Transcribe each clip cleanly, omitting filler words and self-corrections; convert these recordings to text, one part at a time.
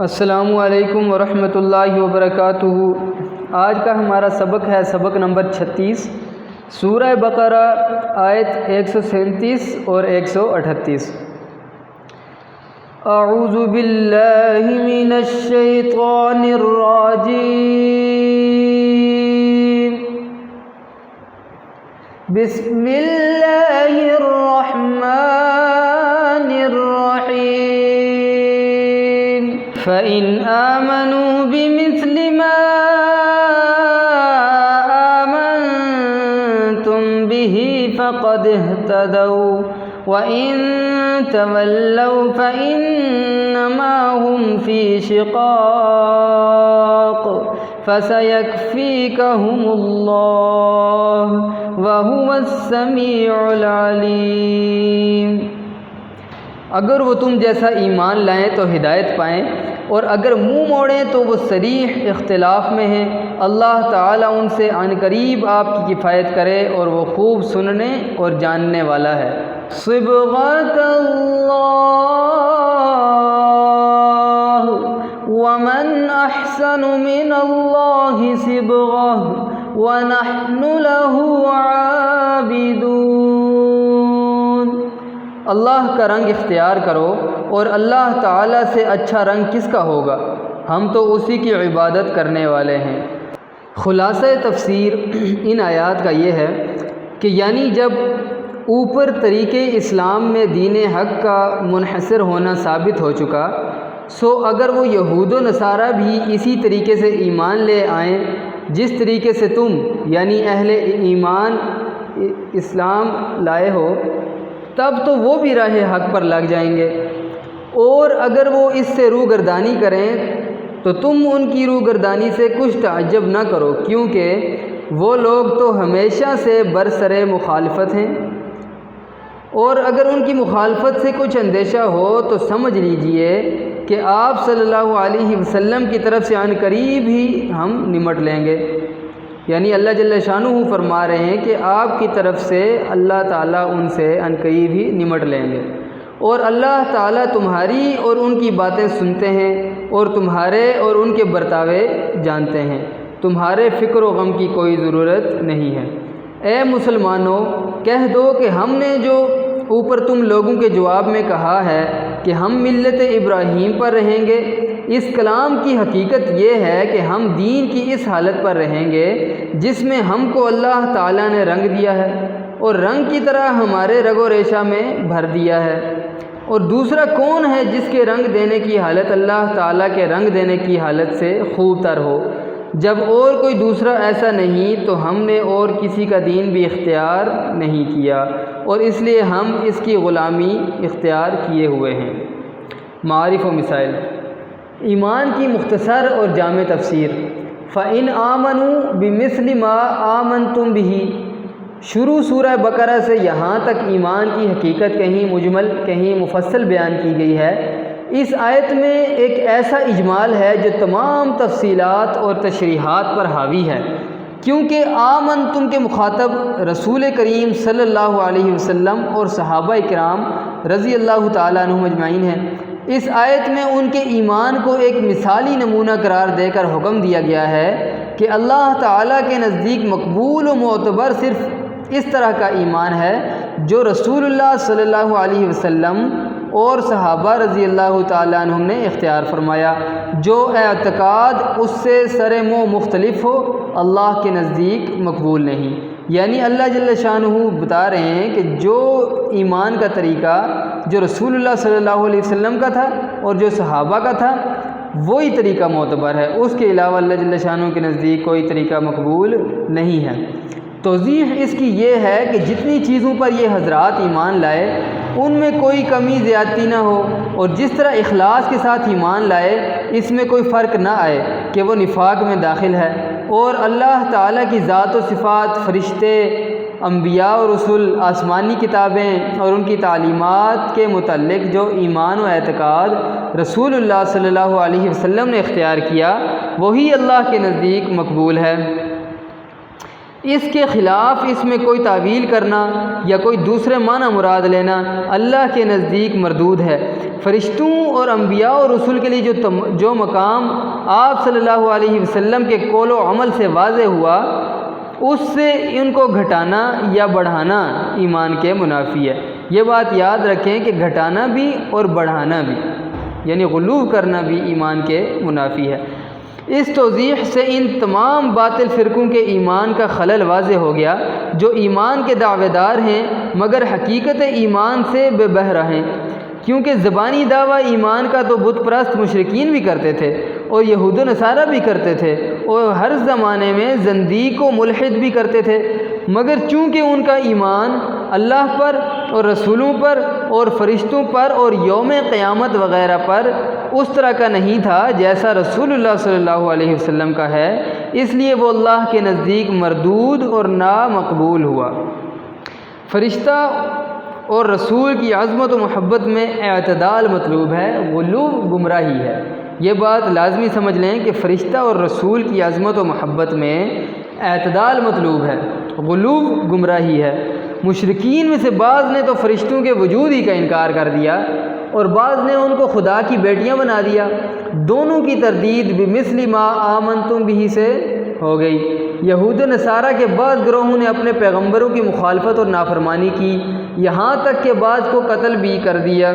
السلام علیکم ورحمۃ اللہ وبرکاتہ۔ آج کا ہمارا سبق ہے سبق نمبر 36، سورہ بقرہ آیت 137 اور 138۔ اعوذ باللہ من الشیطان الرجیم، بسم اللہ الرحمن الرحیم۔ فَإِنْ آمَنُوا بِمِثْلِ مَا آمَنْتُمْ بِهِ فَقَدِ اهْتَدَوْا وَإِنْ تَوَلَّوْا فَإِنَّمَا هُمْ فِي شِقَاقٍ فَسَيَكْفِيكَهُمُ اللَّهُ وَهُوَ السَّمِيعُ الْعَلِيمُ۔ اگر وہ تم جیسا ایمان لائیں تو ہدایت پائیں، اور اگر منہ موڑیں تو وہ صریح اختلاف میں ہیں۔ اللہ تعالیٰ ان سے عن قریب آپ کی کفایت کرے، اور وہ خوب سننے اور جاننے والا ہے۔ صبغۃ اللہ ومن احسن من اللہ صبغۃ ونحن له عابدون۔ اللہ کا رنگ اختیار کرو، اور اللہ تعالیٰ سے اچھا رنگ کس کا ہوگا، ہم تو اسی کی عبادت کرنے والے ہیں۔ خلاصہ تفسیر ان آیات کا یہ ہے کہ یعنی جب اوپر طریقے اسلام میں دین حق کا منحصر ہونا ثابت ہو چکا، سو اگر وہ یہود و نصارہ بھی اسی طریقے سے ایمان لے آئیں جس طریقے سے تم یعنی اہل ایمان اسلام لائے ہو، تب تو وہ بھی راہ حق پر لگ جائیں گے۔ اور اگر وہ اس سے روگردانی کریں تو تم ان کی روگردانی سے کچھ تعجب نہ کرو، کیونکہ وہ لوگ تو ہمیشہ سے برسر مخالفت ہیں۔ اور اگر ان کی مخالفت سے کچھ اندیشہ ہو تو سمجھ لیجئے کہ آپ صلی اللہ علیہ وسلم کی طرف سے عن قریب ہی ہم نمٹ لیں گے۔ یعنی اللہ جل شانہ فرما رہے ہیں کہ آپ کی طرف سے اللہ تعالیٰ ان سے عن قریب ہی نمٹ لیں گے، اور اللہ تعالیٰ تمہاری اور ان کی باتیں سنتے ہیں، اور تمہارے اور ان کے برتاوے جانتے ہیں۔ تمہارے فکر و غم کی کوئی ضرورت نہیں ہے۔ اے مسلمانوں، کہہ دو کہ ہم نے جو اوپر تم لوگوں کے جواب میں کہا ہے کہ ہم ملت ابراہیم پر رہیں گے، اس کلام کی حقیقت یہ ہے کہ ہم دین کی اس حالت پر رہیں گے جس میں ہم کو اللہ تعالیٰ نے رنگ دیا ہے، اور رنگ کی طرح ہمارے رگ و ریشہ میں بھر دیا ہے۔ اور دوسرا کون ہے جس کے رنگ دینے کی حالت اللہ تعالیٰ کے رنگ دینے کی حالت سے خوب تر ہو؟ جب اور کوئی دوسرا ایسا نہیں تو ہم نے اور کسی کا دین بھی اختیار نہیں کیا، اور اس لیے ہم اس کی غلامی اختیار کیے ہوئے ہیں۔ معارف و مسائل۔ ایمان کی مختصر اور جامع تفسیر۔ فَإِنْ آمَنُوا بِمِثْلِ مَا آمَنْتُمْ بِهِ۔ شروع سورہ بقرہ سے یہاں تک ایمان کی حقیقت کہیں مجمل کہیں مفصل بیان کی گئی ہے۔ اس آیت میں ایک ایسا اجمال ہے جو تمام تفصیلات اور تشریحات پر حاوی ہے، کیونکہ آمنتم کے مخاطب رسول کریم صلی اللہ علیہ وسلم اور صحابہ کرام رضی اللہ تعالیٰ عنہم اجمعین ہیں۔ اس آیت میں ان کے ایمان کو ایک مثالی نمونہ قرار دے کر حکم دیا گیا ہے کہ اللہ تعالیٰ کے نزدیک مقبول و معتبر صرف اس طرح کا ایمان ہے جو رسول اللہ صلی اللہ علیہ وسلم اور صحابہ رضی اللہ تعالیٰ عنہم نے اختیار فرمایا۔ جو اعتقاد اس سے سر منہ مختلف ہو اللہ کے نزدیک مقبول نہیں۔ یعنی اللہ جل شانہ بتا رہے ہیں کہ جو ایمان کا طریقہ جو رسول اللہ صلی اللہ علیہ وسلم کا تھا اور جو صحابہ کا تھا وہی طریقہ معتبر ہے، اس کے علاوہ اللہ جل شانہ کے نزدیک کوئی طریقہ مقبول نہیں ہے۔ توضیح اس کی یہ ہے کہ جتنی چیزوں پر یہ حضرات ایمان لائے ان میں کوئی کمی زیادتی نہ ہو، اور جس طرح اخلاص کے ساتھ ایمان لائے اس میں کوئی فرق نہ آئے کہ وہ نفاق میں داخل ہے۔ اور اللہ تعالیٰ کی ذات و صفات، فرشتے، انبیاء و رسول، آسمانی کتابیں اور ان کی تعلیمات کے متعلق جو ایمان و اعتقاد رسول اللہ صلی اللہ علیہ وسلم نے اختیار کیا وہی اللہ کے نزدیک مقبول ہے۔ اس کے خلاف اس میں کوئی تعویل کرنا یا کوئی دوسرے معنی مراد لینا اللہ کے نزدیک مردود ہے۔ فرشتوں اور انبیاء اور رسول کے لیے جو مقام آپ صلی اللہ علیہ وسلم کے قول و عمل سے واضح ہوا، اس سے ان کو گھٹانا یا بڑھانا ایمان کے منافی ہے۔ یہ بات یاد رکھیں کہ گھٹانا بھی اور بڑھانا بھی، یعنی غلو کرنا بھی ایمان کے منافی ہے۔ اس توضیح سے ان تمام باطل فرقوں کے ایمان کا خلل واضح ہو گیا، جو ایمان کے دعوے دار ہیں مگر حقیقت ایمان سے بے بہرہ ہیں، کیونکہ زبانی دعویٰ ایمان کا تو بت پرست مشرکین بھی کرتے تھے اور یہود و نصارہ بھی کرتے تھے، اور ہر زمانے میں زندیق و ملحد بھی کرتے تھے، مگر چونکہ ان کا ایمان اللہ پر اور رسولوں پر اور فرشتوں پر اور یوم قیامت وغیرہ پر اس طرح کا نہیں تھا جیسا رسول اللہ صلی اللہ علیہ وسلم کا ہے، اس لیے وہ اللہ کے نزدیک مردود اور نامقبول ہوا۔ فرشتہ اور رسول کی عظمت و محبت میں اعتدال مطلوب ہے، غلو گمراہی ہے۔ یہ بات لازمی سمجھ لیں کہ فرشتہ اور رسول کی عظمت و محبت میں اعتدال مطلوب ہے، غلو گمراہی ہے۔ مشرکین میں سے بعض نے تو فرشتوں کے وجود ہی کا انکار کر دیا اور بعض نے ان کو خدا کی بیٹیاں بنا دیا۔ دونوں کی تردید بمثل ما آمنتم بھی سے ہو گئی۔ یہود و نصارہ کے بعض گروہوں نے اپنے پیغمبروں کی مخالفت اور نافرمانی کی، یہاں تک کہ بعض کو قتل بھی کر دیا،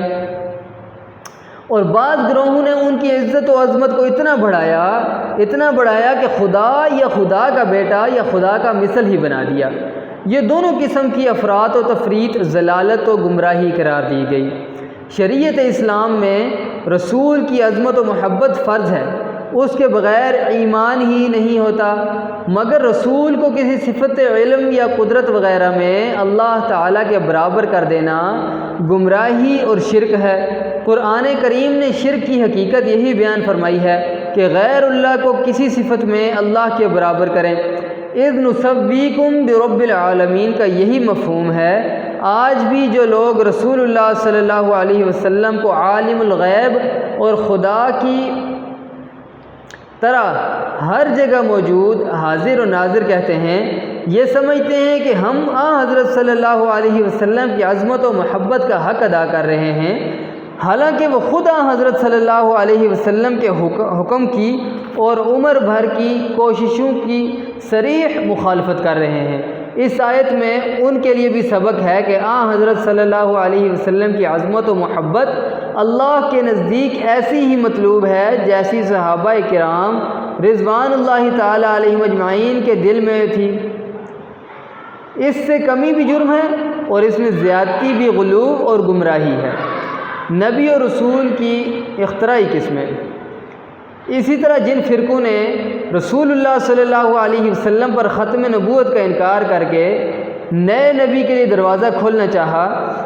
اور بعض گروہوں نے ان کی عزت و عظمت کو اتنا بڑھایا کہ خدا یا خدا کا بیٹا یا خدا کا مثل ہی بنا دیا۔ یہ دونوں قسم کی افراط و تفریط ضلالت و گمراہی قرار دی گئی۔ شریعت اسلام میں رسول کی عظمت و محبت فرض ہے، اس کے بغیر ایمان ہی نہیں ہوتا، مگر رسول کو کسی صفت علم یا قدرت وغیرہ میں اللہ تعالیٰ کے برابر کر دینا گمراہی اور شرک ہے۔ قرآن کریم نے شرک کی حقیقت یہی بیان فرمائی ہے کہ غیر اللہ کو کسی صفت میں اللہ کے برابر کریں۔ اذ نسویکم برب العالمین کا یہی مفہوم ہے۔ آج بھی جو لوگ رسول اللہ صلی اللہ علیہ وسلم کو عالم الغیب اور خدا کی طرح ہر جگہ موجود حاضر و ناظر کہتے ہیں، یہ سمجھتے ہیں کہ ہم حضرت صلی اللہ علیہ وسلم کی عظمت و محبت کا حق ادا کر رہے ہیں، حالانکہ وہ خود حضرت صلی اللہ علیہ وسلم کے حکم کی اور عمر بھر کی کوششوں کی صریح مخالفت کر رہے ہیں۔ اس آیت میں ان کے لیے بھی سبق ہے کہ حضرت صلی اللہ علیہ وسلم کی عظمت و محبت اللہ کے نزدیک ایسی ہی مطلوب ہے جیسی صحابہ کرام رضوان اللہ تعالی علیہم اجمعین کے دل میں تھی۔ اس سے کمی بھی جرم ہے اور اس میں زیادتی بھی غلو اور گمراہی ہے۔ نبی اور رسول کی اختراعی قسمیں۔ اسی طرح جن فرقوں نے رسول اللہ صلی اللہ علیہ وسلم پر ختم نبوت کا انکار کر کے نئے نبی کے لیے دروازہ کھولنا چاہا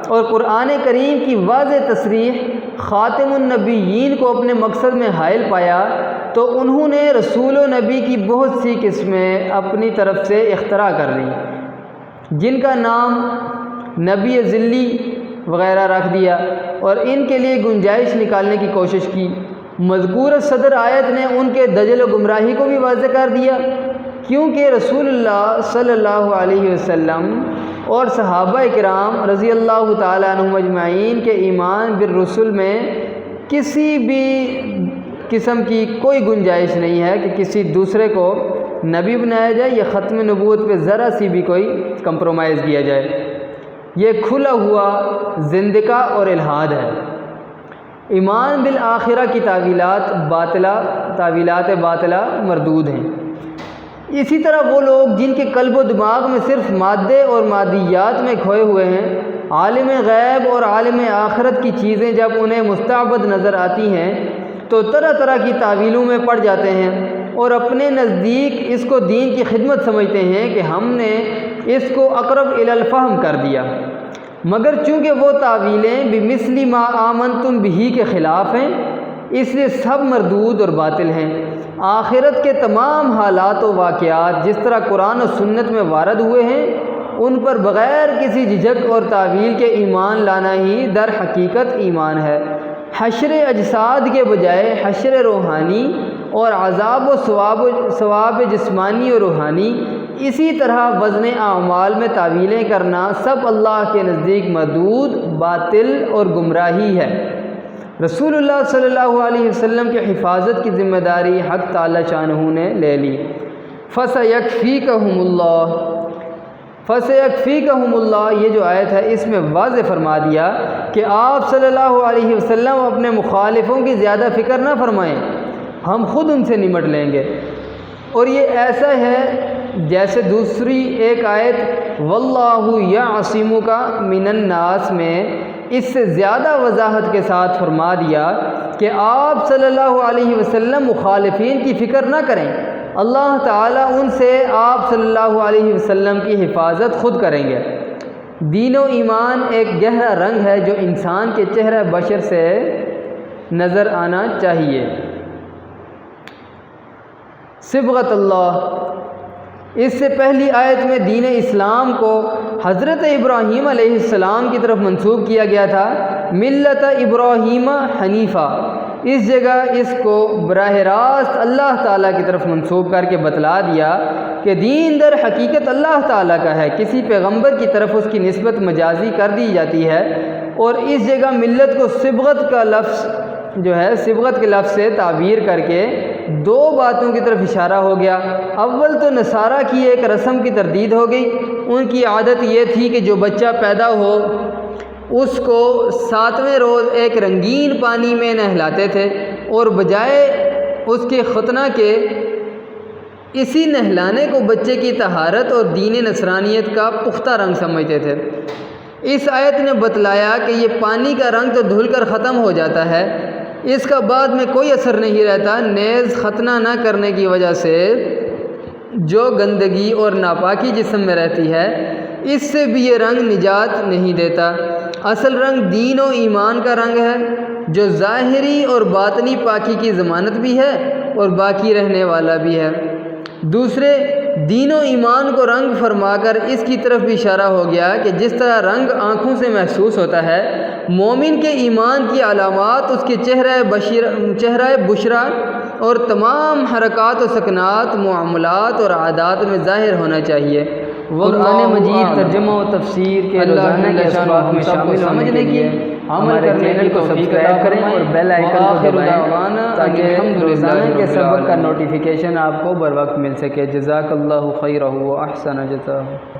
اور قرآن کریم کی واضح تصریح خاتم النبیین کو اپنے مقصد میں حائل پایا، تو انہوں نے رسول و نبی کی بہت سی قسمیں اپنی طرف سے اختراع کر لیں، جن کا نام نبی ذلی وغیرہ رکھ دیا اور ان کے لیے گنجائش نکالنے کی کوشش کی۔ مذکورہ صدر آیت نے ان کے دجل و گمراہی کو بھی واضح کر دیا، کیونکہ رسول اللہ صلی اللہ علیہ وسلم اور صحابہ کرام رضی اللہ تعالیٰ عنہم اجمعین کے ایمان بالرسل میں کسی بھی قسم کی کوئی گنجائش نہیں ہے کہ کسی دوسرے کو نبی بنایا جائے یا ختم نبوت پہ ذرا سی بھی کوئی کمپرومائز کیا جائے۔ یہ کھلا ہوا زندقہ اور الحاد ہے۔ ایمان بالآخرہ کی تعویلات باطلہ مردود ہیں۔ اسی طرح وہ لوگ جن کے قلب و دماغ میں صرف مادے اور مادیات میں کھوئے ہوئے ہیں، عالم غیب اور عالم آخرت کی چیزیں جب انہیں مستعبد نظر آتی ہیں تو طرح طرح کی تعویلوں میں پڑ جاتے ہیں اور اپنے نزدیک اس کو دین کی خدمت سمجھتے ہیں کہ ہم نے اس کو اقرب الی الفہم کر دیا، مگر چونکہ وہ تعویلیں بمثل ما آمنتم بھی کے خلاف ہیں، اس لیے سب مردود اور باطل ہیں۔ آخرت کے تمام حالات و واقعات جس طرح قرآن و سنت میں وارد ہوئے ہیں، ان پر بغیر کسی جھجک اور تعویل کے ایمان لانا ہی در حقیقت ایمان ہے۔ حشر اجساد کے بجائے حشر روحانی اور عذاب و ثواب جسمانی و روحانی اسی طرح وزن اعمال میں تعویلیں کرنا سب اللہ کے نزدیک مردود، باطل اور گمراہی ہے۔ رسول اللہ صلی اللہ علیہ وسلم کی حفاظت کی ذمہ داری حق تعالی شانہ نے لے لی۔ فَسَيَكْفِيكَهُمُ اللَّهُ فَسَيَكْفِيكَهُمُ اللَّهُ، یہ جو آیت ہے اس میں واضح فرما دیا کہ آپ صلی اللہ علیہ وسلم اپنے مخالفوں کی زیادہ فکر نہ فرمائیں، ہم خود ان سے نمٹ لیں گے۔ اور یہ ایسا ہے جیسے دوسری ایک آیت وَاللَّهُ يَعْصِمُكَ مِنَ النَّاسِ میں اس سے زیادہ وضاحت کے ساتھ فرما دیا کہ آپ صلی اللہ علیہ وسلم مخالفین کی فکر نہ کریں، اللہ تعالیٰ ان سے آپ صلی اللہ علیہ وسلم کی حفاظت خود کریں گے۔ دین و ایمان ایک گہرا رنگ ہے جو انسان کے چہرہ بشر سے نظر آنا چاہیے۔ صبغت اللہ، اس سے پہلی آیت میں دین اسلام کو حضرت ابراہیم علیہ السلام کی طرف منسوب کیا گیا تھا، ملت ابراہیم حنیفہ۔ اس جگہ اس کو براہ راست اللہ تعالیٰ کی طرف منسوب کر کے بتلا دیا کہ دین در حقیقت اللہ تعالیٰ کا ہے، کسی پیغمبر کی طرف اس کی نسبت مجازی کر دی جاتی ہے۔ اور اس جگہ ملت کو صبغت کا لفظ جو ہے صبغت کے لفظ سے تعبیر کر کے دو باتوں کی طرف اشارہ ہو گیا۔ اول تو نصارہ کی ایک رسم کی تردید ہو گئی، ان کی عادت یہ تھی کہ جو بچہ پیدا ہو اس کو 7ویں روز ایک رنگین پانی میں نہلاتے تھے، اور بجائے اس کے ختنہ کے اسی نہلانے کو بچے کی طہارت اور دین نصرانیت کا پختہ رنگ سمجھتے تھے۔ اس آیت نے بتلایا کہ یہ پانی کا رنگ تو دھل کر ختم ہو جاتا ہے، اس کا بعد میں کوئی اثر نہیں رہتا، نیز ختنہ نہ کرنے کی وجہ سے جو گندگی اور ناپاکی جسم میں رہتی ہے اس سے بھی یہ رنگ نجات نہیں دیتا۔ اصل رنگ دین و ایمان کا رنگ ہے جو ظاہری اور باطنی پاکی کی ضمانت بھی ہے اور باقی رہنے والا بھی ہے۔ دوسرے، دین و ایمان کو رنگ فرما کر اس کی طرف بھی اشارہ ہو گیا کہ جس طرح رنگ آنکھوں سے محسوس ہوتا ہے، مومن کے ایمان کی علامات اس کے چہرہ بشرا اور تمام حرکات و سکنات، معاملات اور عادات میں ظاہر ہونا چاہیے۔ قرآن مجید ترجمہ و تفسیر کے روزانہ کے اسباق میں شامل سمجھنے کی ہمارے چینل کو سبسکرائب کریں اور بیل آئیکن کو دبائیں تاکہ روزانہ کے سبق کا نوٹیفیکیشن آپ کو بر وقت مل سکے۔ جزاک اللہ خیرہ و احسن جزاہ۔